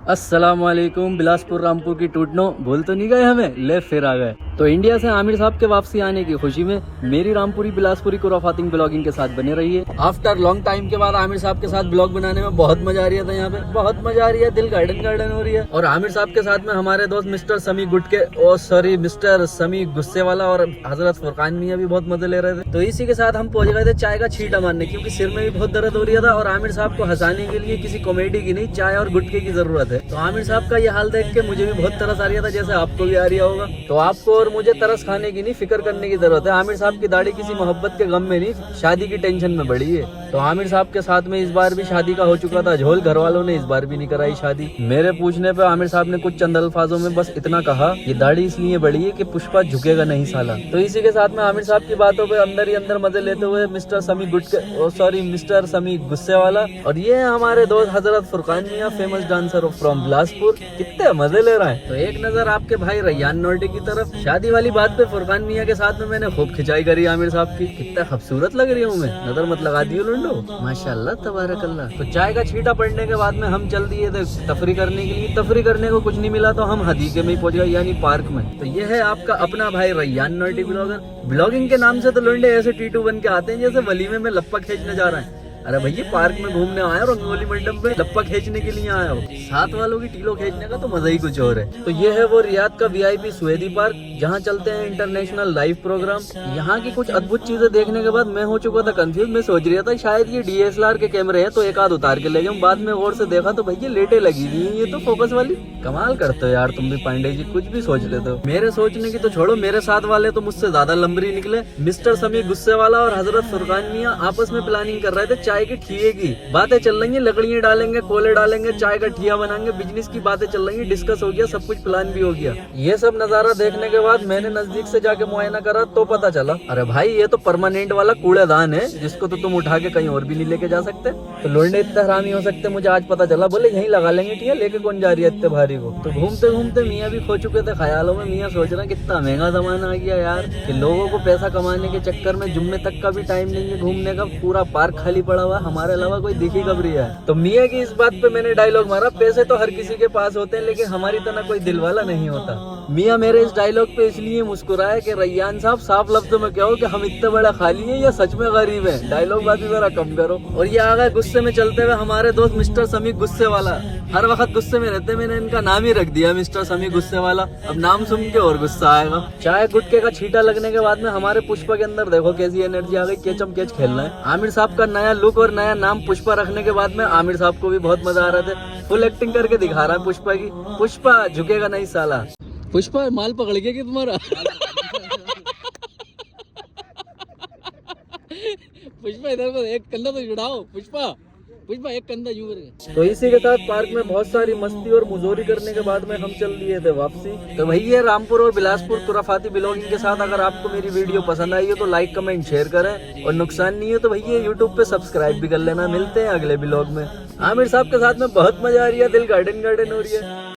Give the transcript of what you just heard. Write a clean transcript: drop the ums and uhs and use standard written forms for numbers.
अस्सलाम वालेकुम। बिलासपुर रामपुर की टूटनो भूल तो नहीं गए हमें, ले फिर आ गए। तो इंडिया से आमिर साहब के वापसी आने की खुशी में मेरी रामपुरी बिलासपुरी कुराफातिंग ब्लॉगिंग के साथ बने रही है। आफ्टर लॉन्ग टाइम के बाद आमिर साहब के साथ ब्लॉग बनाने में बहुत मजा आ रही था। यहाँ पे बहुत मजा आ रही है, दिल गार्डन गार्डन हो रही है। और आमिर साहब के साथ में हमारे दोस्त मिस्टर समी गुटके और मिस्टर समी गुस्से वाला और हजरत फुरकान मियां भी बहुत मजे ले रहे थे। तो इसी के साथ हम पहुंच गए थे चाय का छींटा मारने, क्योंकि सिर में भी बहुत दर्द हो रहा था और आमिर साहब को हंसाने के लिए किसी कॉमेडी की नहीं, चाय और गुटके की जरूरत है। तो आमिर साहब का ये हाल देख के मुझे भी बहुत तरस आ रहा था, जैसे आपको भी आ रहा होगा। तो आपको और मुझे तरस खाने की नहीं, फिक्र करने की जरूरत है। आमिर साहब की दाढ़ी किसी मोहब्बत के गम में नहीं, शादी की टेंशन में बढ़ी है। तो आमिर साहब के साथ में इस बार भी शादी का हो चुका था झोल, घर वालों ने इस बार भी नहीं कराई शादी। मेरे पूछने पे आमिर साहब ने कुछ चंद अल्फाजों में बस इतना कहा, ये दाढ़ी इसलिए बढ़ी है कि पुष्पा झुकेगा नहीं साला। तो इसी के साथ में आमिर साहब की बातों पे अंदर ही अंदर मजे लेते हुए मिस्टर समी गुस्से वाला और ये हमारे दोस्त हजरत फुरकान मियां, फेमस डांसर फ्रॉम बिलासपुर, कितने मजे ले रहा है। तो एक नजर आपके भाई रैयान नोल्टी की तरफ। शादी वाली बात पे फुरकान मियां के साथ में मैंने खूब खिंचाई करी आमिर साहब की। कितना खूबसूरत लग रही हूँ मैं, नजर मत लगा दियो लुंडो, माशाल्लाह तबारकल्लाह। तो चाय का छींटा पड़ने के बाद में हम चल दिए थे तफरी करने के लिए। तफरी करने को कुछ नहीं मिला तो हम हदीके में ही पहुंच गए, यानी पार्क में। तो ये है आपका अपना भाई रैयान नोल्टी ब्लॉगर। ब्लॉगिंग के नाम से तो लुंडे ऐसे टीटू बन के आते हैं जैसे वलीमे में लप्पा खींचने जा रहे हैं। अरे भैया पार्क में घूमने आया और रंगोली मंडप पे लप्पा खींचने के लिए आया हो। साथ वालों की टीलो खींचने का तो मजा ही कुछ और है। तो ये है वो रियाद का VIP सुवेदी पार्क, जहाँ चलते हैं इंटरनेशनल लाइव प्रोग्राम। यहाँ की कुछ अद्भुत चीजें देखने के बाद मैं हो चुका था कंफ्यूज। मैं सोच रहा था शायद ये DSLR के कैमरे हैं तो एक आध उतार के ले जाऊं। बाद में गौर से देखा तो भैया लेटे लगी हुई है, ये तो फोकस वाली। कमाल करते हो यार तुम भी पांडे जी, कुछ भी सोच लेते हो। मेरे सोचने की तो छोड़ो, मेरे साथ वाले तो मुझसे ज्यादा लंबरी निकले। मिस्टर समी गुस्से वाला और हजरत फुरकान मियां आपस में प्लानिंग कर रहे थे चाय के ठिये की। बातें चल रही है, लकड़ियां डालेंगे, कोले डालेंगे, चाय का ठिया बनाएंगे, बिजनेस की बातें चल रही है, डिस्कस हो गया, सब कुछ प्लान भी हो गया। ये सब नजारा देखने के बाद मैंने नजदीक से जाके मुआयना करा तो पता चला, अरे भाई ये तो परमानेंट वाला कूड़ेदान है, जिसको तो तुम उठा के कहीं और भी नहीं लेके जा सकते। तो लोंडे इतने हरामी हो सकते मुझे आज पता चला। बोले यहीं लगा लेंगे ठिया, लेके कौन जा रही है इतने भारी को। तो घूमते घूमते मियाँ भी खो चुके थे ख्यालों में। मियाँ सोच रहे कितना महंगा जमाना आ गया यार, कि लोगों को पैसा कमाने के चक्कर में जुम्मे तक का भी टाइम नहीं है घूमने का। पूरा पार्क खाली पड़ा हुआ, हमारे अलावा कोई दिखी कब रही है। तो मियाँ की इस बात पे मैंने डायलॉग मारा, पैसे तो हर किसी के पास होते हैं लेकिन हमारी तरह कोई दिल वाला नहीं होता। मियाँ मेरे इस डायलॉग पे इसलिए मुस्कुराए कि रैयान साहब साफ लफ्जों में कहो कि हम इतने बड़ा खाली हैं या सच में गरीब हैं। डायलॉग बाजी जरा कम करो। और ये आ गए गुस्से में चलते हुए हमारे दोस्त मिस्टर समी गुस्से वाला। हर वक्त गुस्से में रहते, मैंने इनका नाम ही रख दिया मिस्टर समी गुस्से वाला। अब नाम सुन के और गुस्सा आएगा। चाय गुटके का छींटा लगने के बाद में हमारे पुष्पा के अंदर देखो कैसी एनर्जी आ गई, केचम केच खेलना है। आमिर साहब का नया लुक और नया नाम पुष्पा रखने के बाद में आमिर साहब को भी बहुत मजा आ रहे थे। फुल एक्टिंग करके दिखा रहा है पुष्पा की। पुष्पा झुकेगा नहीं साला। पुष्पा माल पकड़ गया कि तुम्हारा पुष्पा इधर को एक कंधा तो जुड़ाओ। पुष्पा एक कंधा यूं करके। तो इसी के साथ पार्क में बहुत सारी मस्ती और मुजोरी करने के बाद में हम चल दिए थे वापसी। तो भैया रामपुर और बिलासपुर कुराफाती ब्लॉगिंग के साथ अगर आपको मेरी वीडियो पसंद आई हो तो लाइक कमेंट शेयर करें, और नुकसान नहीं है तो भैया यूट्यूब पे सब्सक्राइब भी कर लेना। मिलते हैं अगले ब्लॉग में। आमिर साहब के साथ में बहुत मजा आ रही है, दिल गार्डन गार्डन हो रही है।